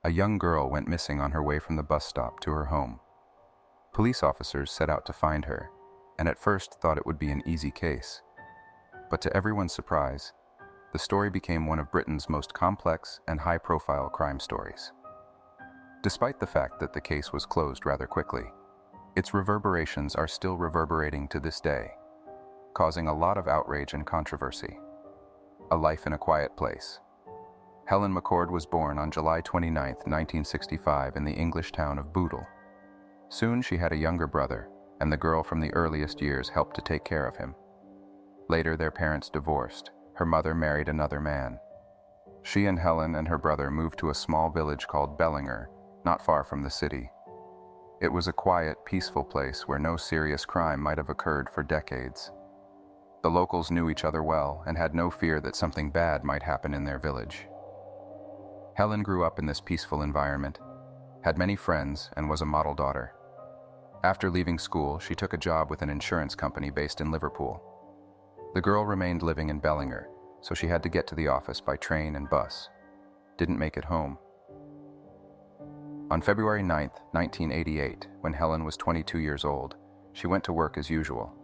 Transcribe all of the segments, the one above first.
A young girl went missing on her way from the bus stop to her home. Police officers set out to find her, and at first thought it would be an easy case. But to everyone's surprise, the story became one of Britain's most complex and high-profile crime stories. Despite the fact that the case was closed rather quickly, its reverberations are still reverberating to this day, causing a lot of outrage and controversy. A Life in a Quiet Place. Helen McCord was born on July 29, 1965 in the English town of Bootle. Soon she had a younger brother, and the girl from the earliest years helped to take care of him. Later their parents divorced. Her mother married another man. She and Helen and her brother moved to a small village called Bellinger, not far from the city. It was a quiet, peaceful place where no serious crime might have occurred for decades. The locals knew each other well and had no fear that something bad might happen in their village. Helen grew up in this peaceful environment, had many friends, and was a model daughter. After leaving school, she took a job with an insurance company based in Liverpool. The girl remained living in Bellinger, so she had to get to the office by train and bus. Didn't make it home. On February 9, 1988, when Helen was 22 years old, she went to work as usual.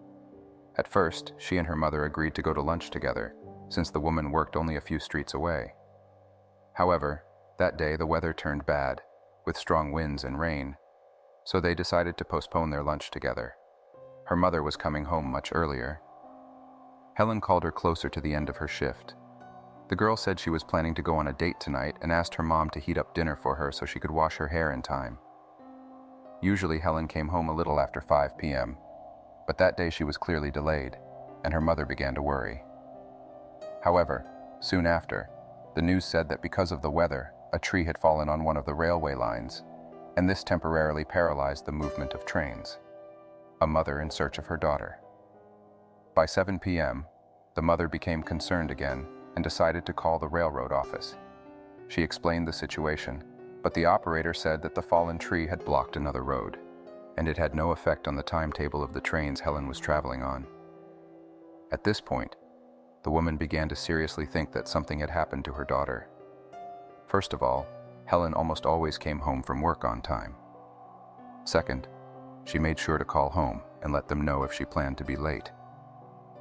At first, she and her mother agreed to go to lunch together, since the woman worked only a few streets away. However, that day the weather turned bad, with strong winds and rain, so they decided to postpone their lunch together. Her mother was coming home much earlier. Helen called her closer to the end of her shift. The girl said she was planning to go on a date tonight and asked her mom to heat up dinner for her so she could wash her hair in time. Usually Helen came home a little after 5 p.m., but that day she was clearly delayed, and her mother began to worry. However, soon after, the news said that because of the weather, a tree had fallen on one of the railway lines, and this temporarily paralyzed the movement of trains. A mother in search of her daughter. By 7 p.m., the mother became concerned again and decided to call the railroad office. She explained the situation, but the operator said that the fallen tree had blocked another road, and it had no effect on the timetable of the trains Helen was traveling on. At this point, the woman began to seriously think that something had happened to her daughter. First of all, Helen almost always came home from work on time. Second, she made sure to call home and let them know if she planned to be late.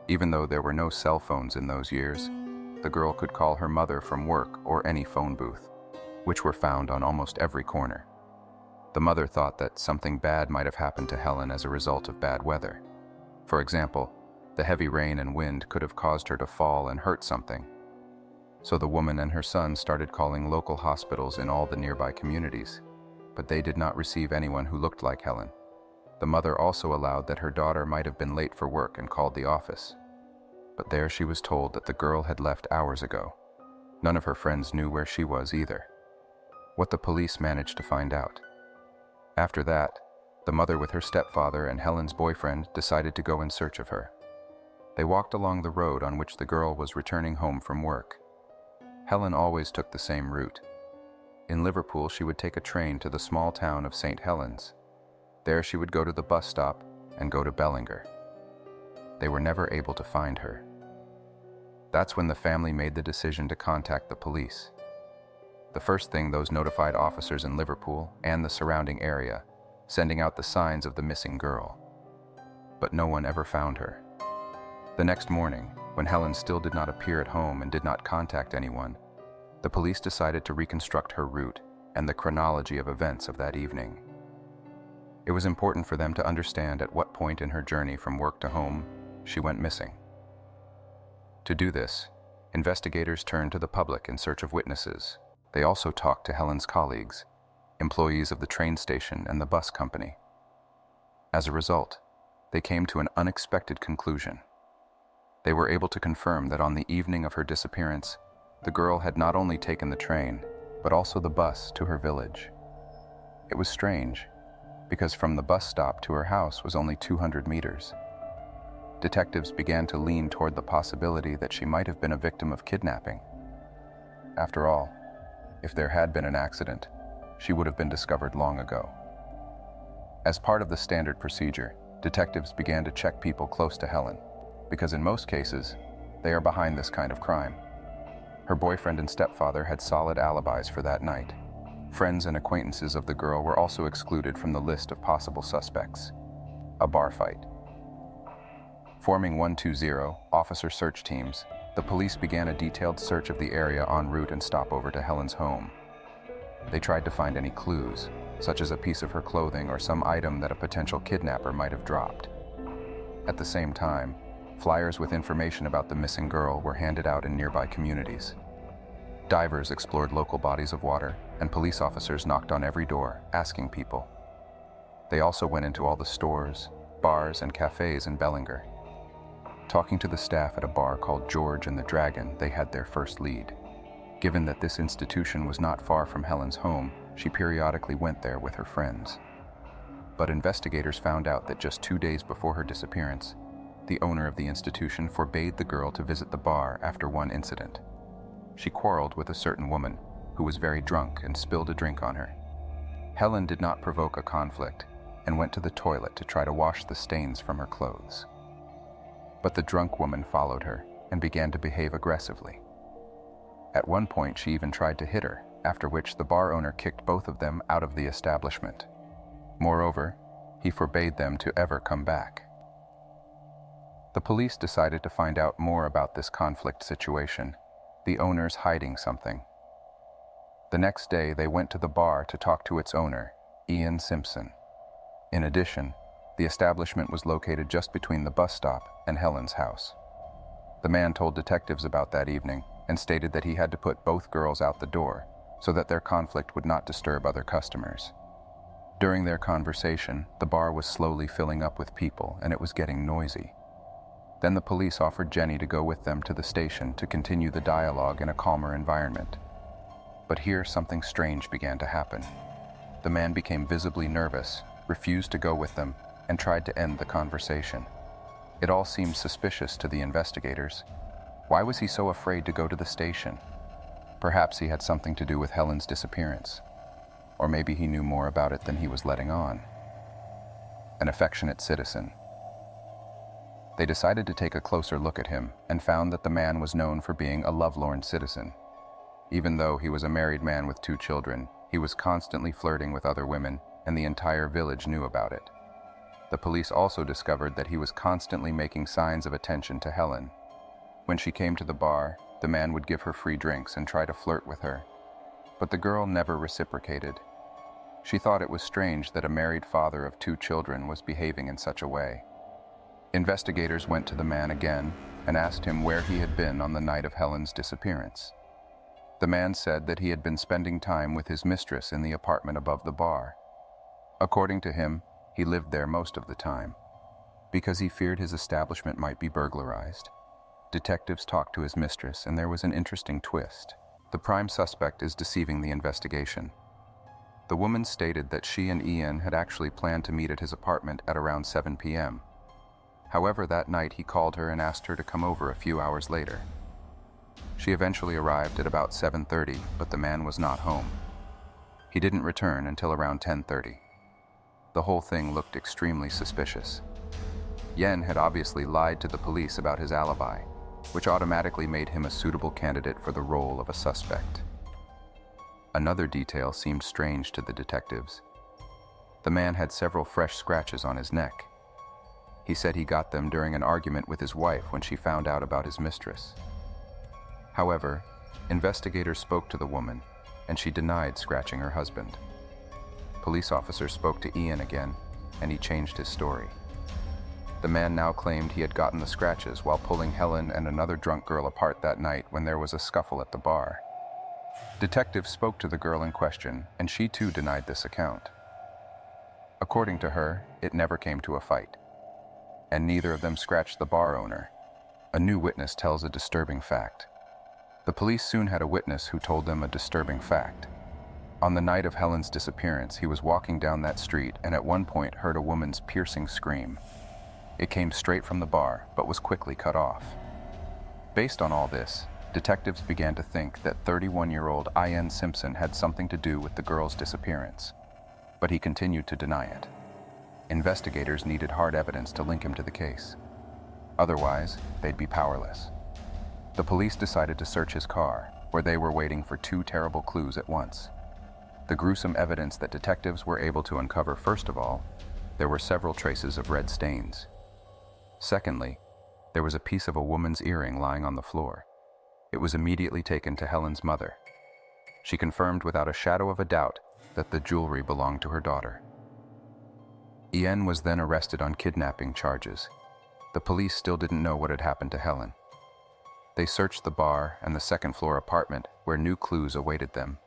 Even though there were no cell phones in those years, the girl could call her mother from work or any phone booth, which were found on almost every corner. The mother thought that something bad might have happened to Helen as a result of bad weather. For example, the heavy rain and wind could have caused her to fall and hurt something. So the woman and her son started calling local hospitals in all the nearby communities, but they did not receive anyone who looked like Helen. The mother also allowed that her daughter might have been late for work and called the office. But there she was told that the girl had left hours ago. None of her friends knew where she was either. What the police managed to find out. After that, the mother with her stepfather and Helen's boyfriend decided to go in search of her. They walked along the road on which the girl was returning home from work. Helen always took the same route. In Liverpool, she would take a train to the small town of St. Helens. There she would go to the bus stop and go to Bellinger. They were never able to find her. That's when the family made the decision to contact the police. The first thing those notified officers in Liverpool and the surrounding area, sending out the signs of the missing girl. But no one ever found her. The next morning, when Helen still did not appear at home and did not contact anyone, the police decided to reconstruct her route and the chronology of events of that evening. It was important for them to understand at what point in her journey from work to home she went missing. To do this, investigators turned to the public in search of witnesses. They also talked to Helen's colleagues, employees of the train station and the bus company. As a result, they came to an unexpected conclusion. They were able to confirm that on the evening of her disappearance, the girl had not only taken the train, but also the bus to her village. It was strange, because from the bus stop to her house was only 200 meters. Detectives began to lean toward the possibility that she might have been a victim of kidnapping. After all, if there had been an accident, she would have been discovered long ago. As part of the standard procedure, detectives began to check people close to Helen, because in most cases, they are behind this kind of crime. Her boyfriend and stepfather had solid alibis for that night. Friends and acquaintances of the girl were also excluded from the list of possible suspects. A bar fight. Forming 120 officer search teams, the police began a detailed search of the area en route and stopover to Helen's home. They tried to find any clues, such as a piece of her clothing or some item that a potential kidnapper might have dropped. At the same time, flyers with information about the missing girl were handed out in nearby communities. Divers explored local bodies of water, and police officers knocked on every door, asking people. They also went into all the stores, bars, and cafes in Bellinger. Talking to the staff at a bar called George and the Dragon, they had their first lead. Given that this institution was not far from Helen's home, she periodically went there with her friends. But investigators found out that just 2 days before her disappearance, the owner of the institution forbade the girl to visit the bar after one incident. She quarreled with a certain woman who was very drunk and spilled a drink on her. Helen did not provoke a conflict and went to the toilet to try to wash the stains from her clothes. But the drunk woman followed her and began to behave aggressively. At one point, she even tried to hit her, after which the bar owner kicked both of them out of the establishment. Moreover, he forbade them to ever come back. The police decided to find out more about this conflict situation, the owners hiding something. The next day, they went to the bar to talk to its owner, Ian Simpson. In addition, the establishment was located just between the bus stop and Helen's house. The man told detectives about that evening and stated that he had to put both girls out the door so that their conflict would not disturb other customers. During their conversation, the bar was slowly filling up with people and it was getting noisy. Then the police offered Jenny to go with them to the station to continue the dialogue in a calmer environment. But here something strange began to happen. The man became visibly nervous, refused to go with them, and tried to end the conversation. It all seemed suspicious to the investigators. Why was he so afraid to go to the station? Perhaps he had something to do with Helen's disappearance. Or maybe he knew more about it than he was letting on. An affectionate citizen. They decided to take a closer look at him and found that the man was known for being a lovelorn citizen. Even though he was a married man with 2 children, he was constantly flirting with other women, and the entire village knew about it. The police also discovered that he was constantly making signs of attention to Helen. When she came to the bar, the man would give her free drinks and try to flirt with her. But the girl never reciprocated. She thought it was strange that a married father of 2 children was behaving in such a way. Investigators went to the man again and asked him where he had been on the night of Helen's disappearance. The man said that he had been spending time with his mistress in the apartment above the bar. According to him, he lived there most of the time. Because he feared his establishment might be burglarized, detectives talked to his mistress, and there was an interesting twist. The prime suspect is deceiving the investigation. The woman stated that she and Ian had actually planned to meet at his apartment at around 7 p.m. However, that night he called her and asked her to come over a few hours later. She eventually arrived at about 7:30, but the man was not home. He didn't return until around 10:30. The whole thing looked extremely suspicious. Yen had obviously lied to the police about his alibi, which automatically made him a suitable candidate for the role of a suspect. Another detail seemed strange to the detectives. The man had several fresh scratches on his neck. He said he got them during an argument with his wife when she found out about his mistress. However, investigators spoke to the woman, and she denied scratching her husband. Police officers spoke to Ian again, and he changed his story. The man now claimed he had gotten the scratches while pulling Helen and another drunk girl apart that night when there was a scuffle at the bar. Detectives spoke to the girl in question, and she too denied this account. According to her, it never came to a fight, and neither of them scratched the bar owner. A new witness tells a disturbing fact. The police soon had a witness who told them a disturbing fact. On the night of Helen's disappearance, he was walking down that street and at one point heard a woman's piercing scream. It came straight from the bar, but was quickly cut off. Based on all this, detectives began to think that 31-year-old Ian Simpson had something to do with the girl's disappearance, but he continued to deny it. Investigators needed hard evidence to link him to the case. Otherwise, they'd be powerless. The police decided to search his car, where they were waiting for 2 terrible clues at once. The gruesome evidence that detectives were able to uncover, first of all, there were several traces of red stains. Secondly, there was a piece of a woman's earring lying on the floor. It was immediately taken to Helen's mother. She confirmed without a shadow of a doubt that the jewelry belonged to her daughter. Ian was then arrested on kidnapping charges. The police still didn't know what had happened to Helen. They searched the bar and the second-floor apartment where new clues awaited them.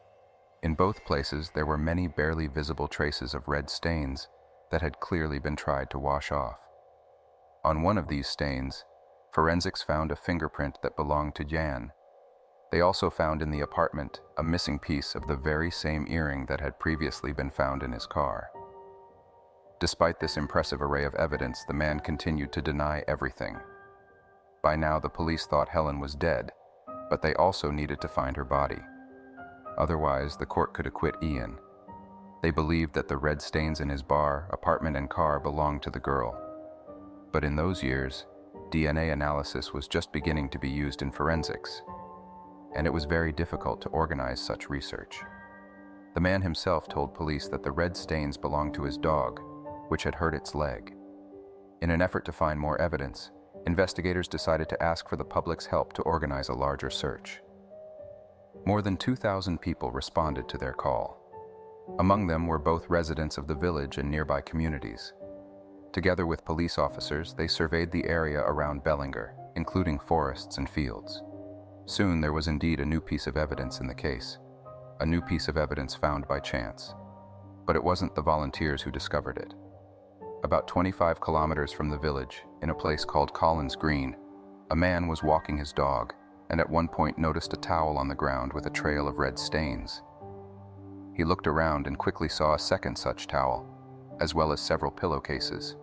In both places, there were many barely visible traces of red stains that had clearly been tried to wash off. On one of these stains, forensics found a fingerprint that belonged to Jan. They also found in the apartment a missing piece of the very same earring that had previously been found in his car. Despite this impressive array of evidence, the man continued to deny everything. By now, the police thought Helen was dead, but they also needed to find her body. Otherwise, the court could acquit Ian. They believed that the red stains in his bar, apartment, and car belonged to the girl. But in those years, DNA analysis was just beginning to be used in forensics, and it was very difficult to organize such research. The man himself told police that the red stains belonged to his dog, which had hurt its leg. In an effort to find more evidence, investigators decided to ask for the public's help to organize a larger search. More than 2,000 people responded to their call. Among them were both residents of the village and nearby communities. Together with police officers, they surveyed the area around Bellinger, including forests and fields. Soon there was indeed a new piece of evidence in the case, a new piece of evidence found by chance. But it wasn't the volunteers who discovered it. About 25 kilometers from the village, in a place called Collins Green, a man was walking his dog and at one point noticed a towel on the ground with a trail of red stains. He looked around and quickly saw a second such towel, as well as several pillowcases.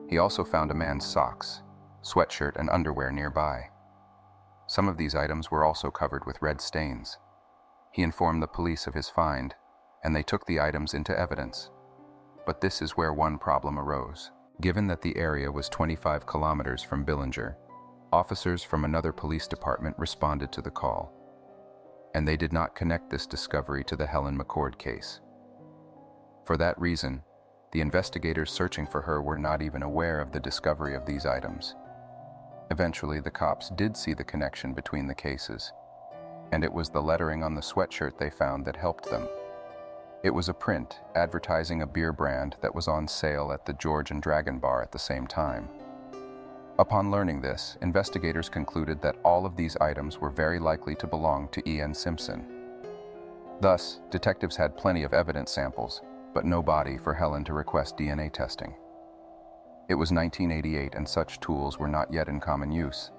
He also found a man's socks, sweatshirt, and underwear nearby. Some of these items were also covered with red stains. He informed the police of his find, and they took the items into evidence. But this is where one problem arose. Given that the area was 25 kilometers from Bellinger, officers from another police department responded to the call, and they did not connect this discovery to the Helen McCord case. For that reason, the investigators searching for her were not even aware of the discovery of these items. Eventually, the cops did see the connection between the cases, and it was the lettering on the sweatshirt they found that helped them. It was a print advertising a beer brand that was on sale at the George and Dragon Bar at the same time. Upon learning this, investigators concluded that all of these items were very likely to belong to Ian Simpson. Thus, detectives had plenty of evidence samples, but no body for Helen to request DNA testing. It was 1988 and such tools were not yet in common use.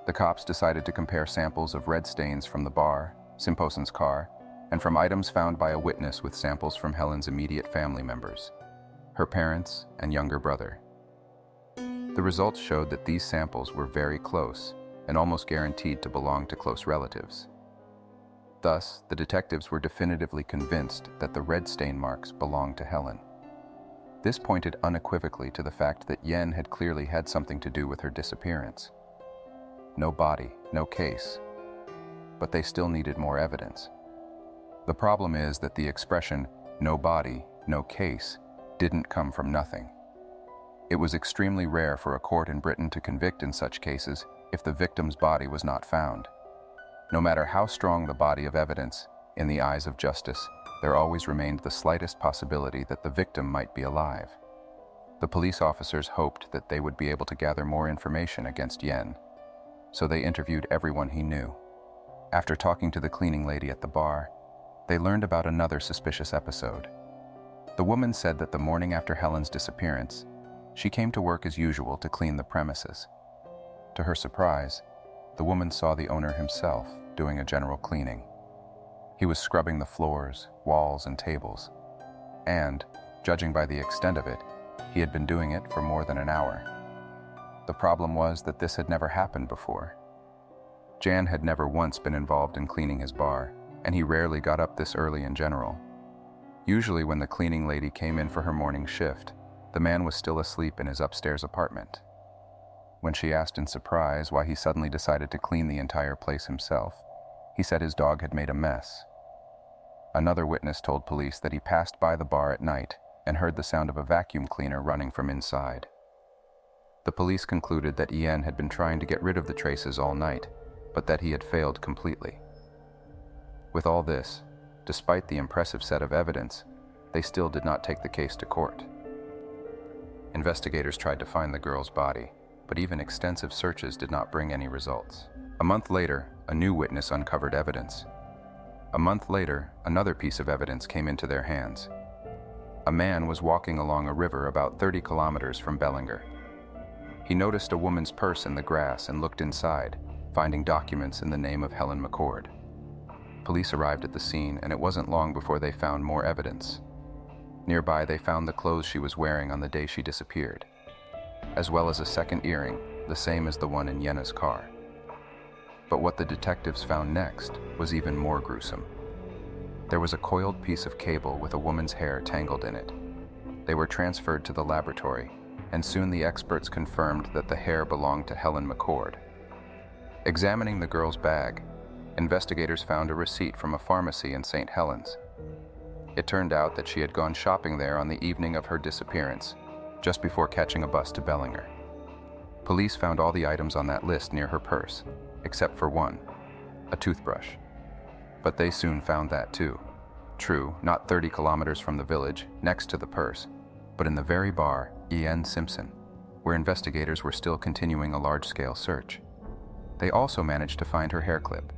The cops decided to compare samples of red stains from the bar, Simposon's car, and from items found by a witness with samples from Helen's immediate family members, her parents and younger brother. The results showed that these samples were very close and almost guaranteed to belong to close relatives. Thus, the detectives were definitively convinced that the red stain marks belonged to Helen. This pointed unequivocally to the fact that Yen had clearly had something to do with her disappearance. No body, no case. But they still needed more evidence. The problem is that the expression, no body, no case, didn't come from nothing. It was extremely rare for a court in Britain to convict in such cases if the victim's body was not found. No matter how strong the body of evidence, in the eyes of justice, there always remained the slightest possibility that the victim might be alive. The police officers hoped that they would be able to gather more information against Yen, so they interviewed everyone he knew. After talking to the cleaning lady at the bar, they learned about another suspicious episode. The woman said that the morning after Helen's disappearance, she came to work as usual to clean the premises. To her surprise, the woman saw the owner himself doing a general cleaning. He was scrubbing the floors, walls, and tables, and, judging by the extent of it, he had been doing it for more than an hour. The problem was that this had never happened before. Jan had never once been involved in cleaning his bar, and he rarely got up this early in general. Usually when the cleaning lady came in for her morning shift, the man was still asleep in his upstairs apartment. When she asked in surprise why he suddenly decided to clean the entire place himself, he said his dog had made a mess. Another witness told police that he passed by the bar at night and heard the sound of a vacuum cleaner running from inside. The police concluded that Ian had been trying to get rid of the traces all night, but that he had failed completely. With all this, despite the impressive set of evidence, they still did not take the case to court. Investigators tried to find the girl's body, but even extensive searches did not bring any results. A month later, a new witness uncovered evidence. A month later, another piece of evidence came into their hands. A man was walking along a river about 30 kilometers from Bellinger. He noticed a woman's purse in the grass and looked inside, finding documents in the name of Helen McCord. Police arrived at the scene, and it wasn't long before they found more evidence. Nearby, they found the clothes she was wearing on the day she disappeared, as well as a second earring, the same as the one in Yenna's car. But what the detectives found next was even more gruesome. There was a coiled piece of cable with a woman's hair tangled in it. They were transferred to the laboratory, and soon the experts confirmed that the hair belonged to Helen McCord. Examining the girl's bag, investigators found a receipt from a pharmacy in St. Helens. It turned out that she had gone shopping there on the evening of her disappearance, just before catching a bus to Bellinger. Police found all the items on that list near her purse, except for one, a toothbrush. But they soon found that too. True, not 30 kilometers from the village, next to the purse, but in the very bar, E.N. Simpson, where investigators were still continuing a large-scale search. They also managed to find her hair clip,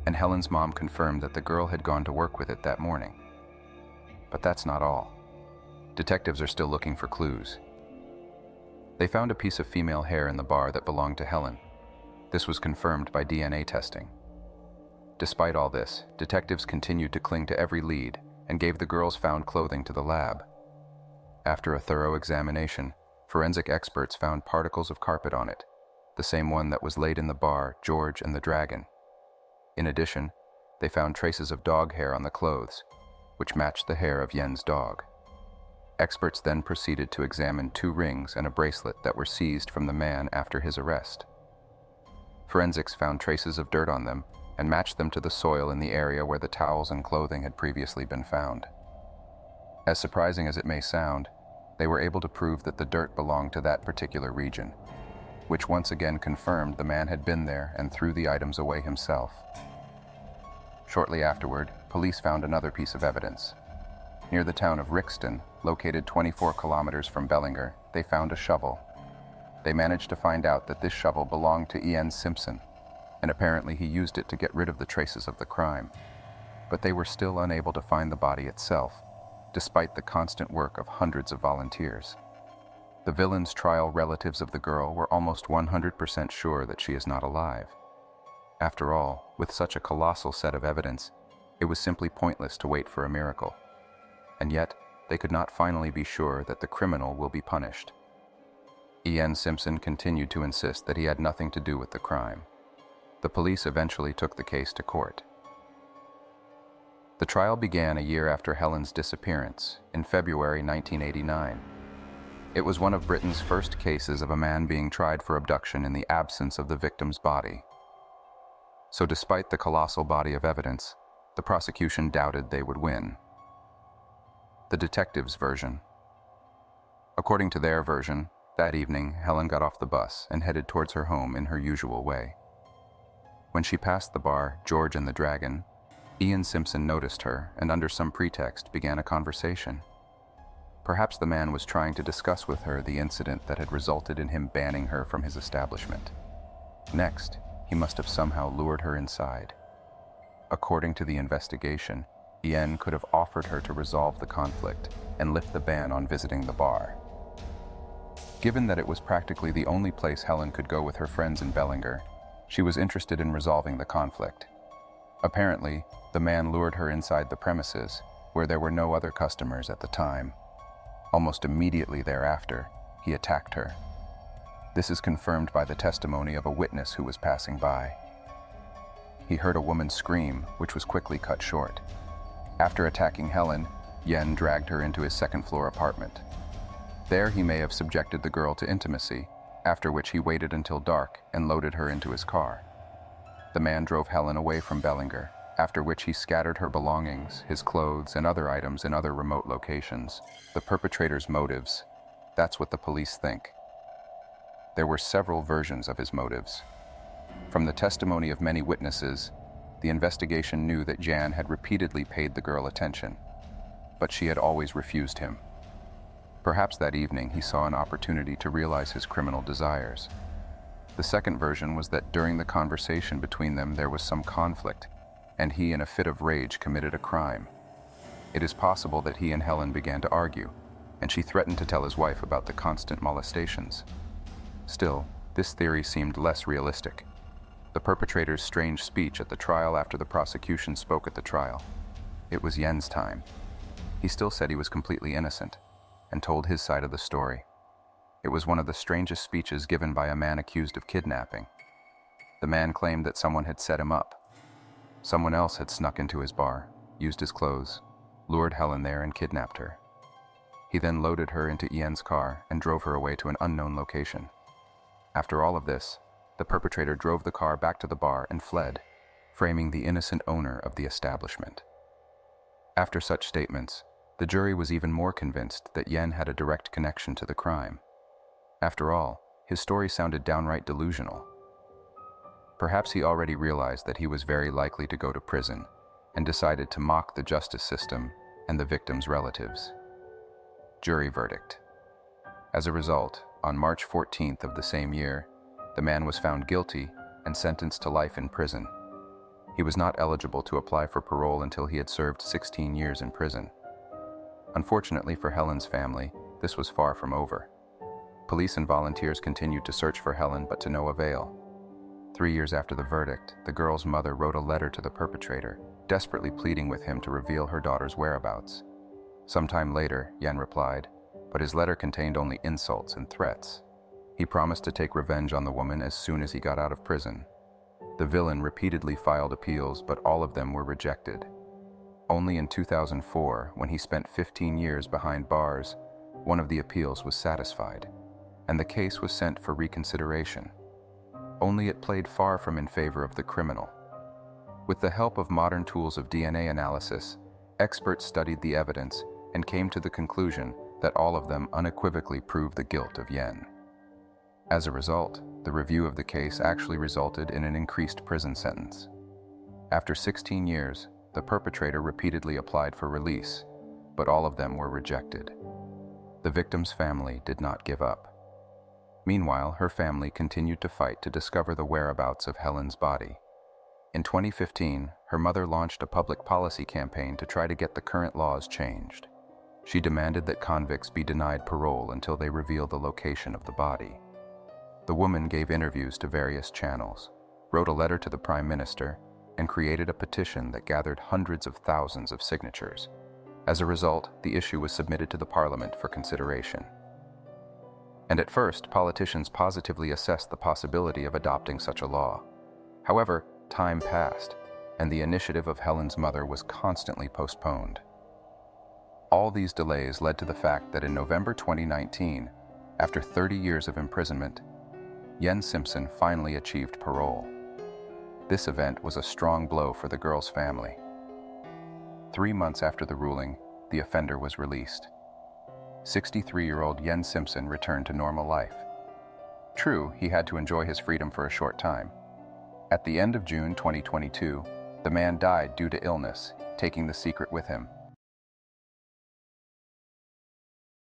and Helen's mom confirmed that the girl had gone to work with it that morning. But that's not all. Detectives are still looking for clues. They found a piece of female hair in the bar that belonged to Helen. This was confirmed by DNA testing. Despite all this, detectives continued to cling to every lead and gave the girl's found clothing to the lab. After a thorough examination, forensic experts found particles of carpet on it, the same one that was laid in the bar, George and the Dragon. In addition, they found traces of dog hair on the clothes, which matched the hair of Yen's dog. Experts then proceeded to examine 2 rings and a bracelet that were seized from the man after his arrest. Forensics found traces of dirt on them and matched them to the soil in the area where the towels and clothing had previously been found. As surprising as it may sound, they were able to prove that the dirt belonged to that particular region, which once again confirmed the man had been there and threw the items away himself. Shortly afterward, police found another piece of evidence. Near the town of Rixton, located 24 kilometers from Bellinger, they found a shovel. They managed to find out that this shovel belonged to E.N. Simpson, and apparently he used it to get rid of the traces of the crime. But they were still unable to find the body itself, despite the constant work of hundreds of volunteers. The villain's trial relatives of the girl were almost 100% sure that she is not alive. After all, with such a colossal set of evidence, it was simply pointless to wait for a miracle. And yet, they could not finally be sure that the criminal will be punished. E.N. Simpson continued to insist that he had nothing to do with the crime. The police eventually took the case to court. The trial began a year after Helen's disappearance, in February 1989. It was one of Britain's first cases of a man being tried for abduction in the absence of the victim's body. So despite the colossal body of evidence, the prosecution doubted they would win. The detectives' version. According to their version, that evening, Helen got off the bus and headed towards her home in her usual way. When she passed the bar, George and the Dragon, E.N. Simpson noticed her and under some pretext began a conversation. Perhaps the man was trying to discuss with her the incident that had resulted in him banning her from his establishment. Next, he must have somehow lured her inside. According to the investigation, E.N. could have offered her to resolve the conflict and lift the ban on visiting the bar. Given that it was practically the only place Helen could go with her friends in Bellinger, she was interested in resolving the conflict. Apparently, the man lured her inside the premises, where there were no other customers at the time. Almost immediately thereafter, he attacked her. This is confirmed by the testimony of a witness who was passing by. He heard a woman scream, which was quickly cut short. After attacking Helen, Yen dragged her into his second-floor apartment. There he may have subjected the girl to intimacy, after which he waited until dark and loaded her into his car. The man drove Helen away from Bellinger, after which he scattered her belongings, his clothes, and other items in other remote locations. The perpetrator's motives. That's what the police think. There were several versions of his motives. From the testimony of many witnesses, the investigation knew that Jan had repeatedly paid the girl attention, but she had always refused him. Perhaps that evening he saw an opportunity to realize his criminal desires. The second version was that during the conversation between them there was some conflict, and he, in a fit of rage, committed a crime. It is possible that he and Helen began to argue, and she threatened to tell his wife about the constant molestations. Still, this theory seemed less realistic. The perpetrator's strange speech at the trial after the prosecution spoke at the trial. It was Yen's time. He still said he was completely innocent, and told his side of the story. It was one of the strangest speeches given by a man accused of kidnapping. The man claimed that someone had set him up. Someone else had snuck into his bar, used his clothes, lured Helen there and kidnapped her. He then loaded her into Yen's car and drove her away to an unknown location. After all of this, the perpetrator drove the car back to the bar and fled, framing the innocent owner of the establishment. After such statements, the jury was even more convinced that Yen had a direct connection to the crime. After all, his story sounded downright delusional. Perhaps he already realized that he was very likely to go to prison and decided to mock the justice system and the victim's relatives. Jury verdict. As a result, on March 14th of the same year, the man was found guilty and sentenced to life in prison. He was not eligible to apply for parole until he had served 16 years in prison. Unfortunately for Helen's family, this was far from over. Police and volunteers continued to search for Helen, but to no avail. 3 years after the verdict, the girl's mother wrote a letter to the perpetrator, desperately pleading with him to reveal her daughter's whereabouts. Sometime later, Yen replied, but his letter contained only insults and threats. He promised to take revenge on the woman as soon as he got out of prison. The villain repeatedly filed appeals, but all of them were rejected. Only in 2004, when he spent 15 years behind bars, one of the appeals was satisfied, and the case was sent for reconsideration. Only it played far from in favor of the criminal. With the help of modern tools of DNA analysis, experts studied the evidence and came to the conclusion that all of them unequivocally proved the guilt of Yen. As a result, the review of the case actually resulted in an increased prison sentence. After 16 years, the perpetrator repeatedly applied for release, but all of them were rejected. The victim's family did not give up. Meanwhile, her family continued to fight to discover the whereabouts of Helen's body. In 2015, her mother launched a public policy campaign to try to get the current laws changed. She demanded that convicts be denied parole until they reveal the location of the body. The woman gave interviews to various channels, wrote a letter to the Prime Minister, and created a petition that gathered hundreds of thousands of signatures. As a result, the issue was submitted to the Parliament for consideration. And at first, politicians positively assessed the possibility of adopting such a law. However, time passed, and the initiative of Helen's mother was constantly postponed. All these delays led to the fact that in November 2019, after 30 years of imprisonment, Yen Simpson finally achieved parole. This event was a strong blow for the girl's family. 3 months after the ruling, the offender was released. 63-year-old Yen Simpson returned to normal life. True, he had to enjoy his freedom for a short time. At the end of June 2022, the man died due to illness, taking the secret with him.